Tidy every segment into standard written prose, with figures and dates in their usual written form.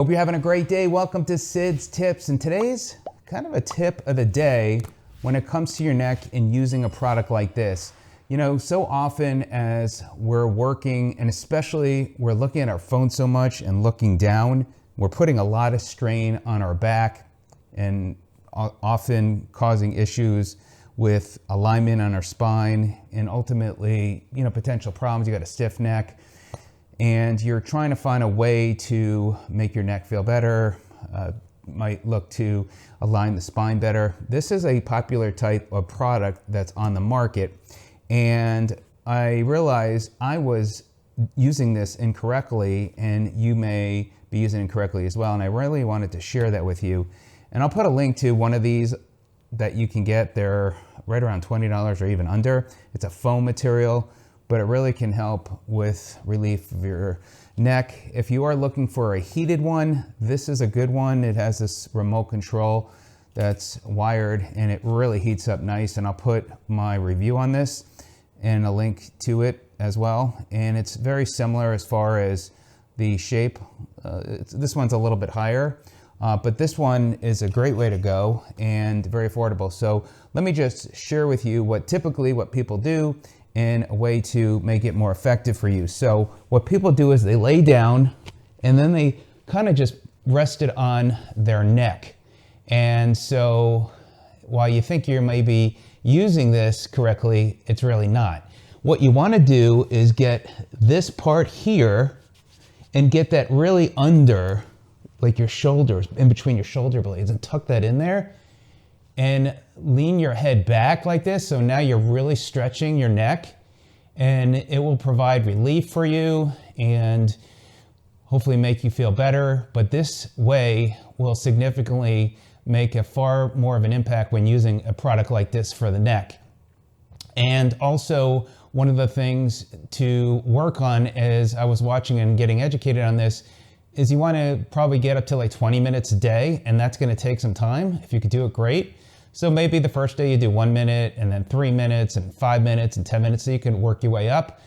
Hope you're having a great day. Welcome to Sid's Tips, and today's kind of a tip of the day when it comes to your neck and using a product like this. You know, so often as we're working, and especially we're looking at our phone so much and looking down, we're putting a lot of strain on our back and often causing issues with alignment on our spine and ultimately, you know, potential problems. You got a stiff neck and you're trying to find a way to make your neck feel better, might look to align the spine better. This is a popular type of product that's on the market, and I realized I was using this incorrectly, and you may be using it incorrectly as well, and I really wanted to share that with you. And I'll put a link to one of these that you can get. They're right around $20 or even under. It's a foam material, but it really can help with relief of your neck. If you are looking for a heated one, this is a good one. It has this remote control that's wired and it really heats up nice. And I'll put my review on this and a link to it as well. And it's very similar as far as the shape. This one's a little bit higher, but this one is a great way to go and very affordable. So let me just share with you what people do and a way to make it more effective for you. So what people do is they lay down and then they kind of just rest it on their neck. And so while you think you're maybe using this correctly, it's really not. What you want to do is get this part here and get that really under, like your shoulders, in between your shoulder blades, and tuck that in there and lean your head back like this. So now you're really stretching your neck, and it will provide relief for you and hopefully make you feel better. But this way will significantly make a far more of an impact when using a product like this for the neck. And also, one of the things to work on as I was watching and getting educated on this is you want to probably get up to like 20 minutes a day, and that's going to take some time. If you could do it, great. So maybe the first day you do 1 minute and then 3 minutes and 5 minutes and 10 minutes, so you can work your way up.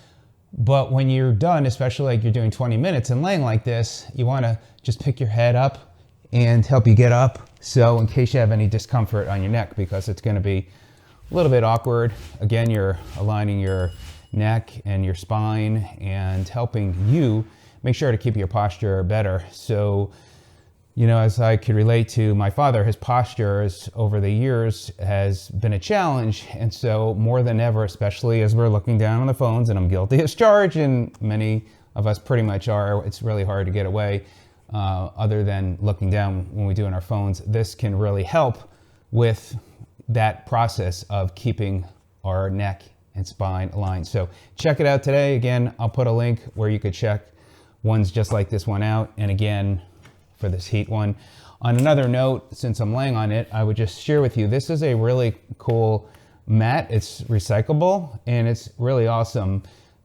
But when you're done, especially like you're doing 20 minutes and laying like this, you want to just pick your head up and help you get up. So in case you have any discomfort on your neck, because it's going to be a little bit awkward. Again, you're aligning your neck and your spine and helping you make sure to keep your posture better. So, you know, as I could relate to my father, his posture over the years has been a challenge. And so more than ever, especially as we're looking down on the phones, and I'm guilty as charged, and many of us pretty much are, it's really hard to get away other than looking down when we do on our phones. This can really help with that process of keeping our neck and spine aligned. So check it out today. Again, I'll put a link where you could check ones just like this one out. And again, for this heat one. On another note, since I'm laying on it, I would just share with you, this is a really cool mat. It's recyclable and it's really awesome.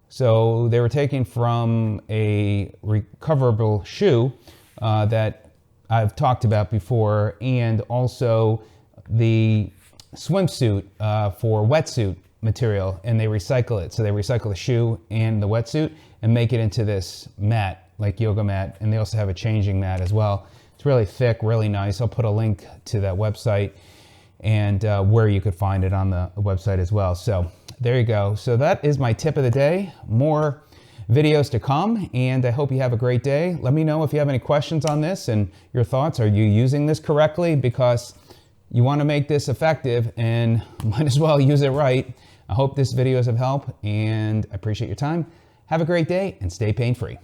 So they were taken from a recoverable shoe that I've talked about before, and also the swimsuit for wetsuit material, and they recycle it. So they recycle the shoe and the wetsuit and make it into this mat, like yoga mat, and they also have a changing mat as well. It's really thick, really nice. I'll put a link to that website and where you could find it on the website as well. So there you go. So that is my tip of the day. More videos to come, and I hope you have a great day. Let me know if you have any questions on this and your thoughts. Are you using this correctly? Because you want to make this effective and might as well use it right. I hope this video is of help, and I appreciate your time. Have a great day and stay pain-free.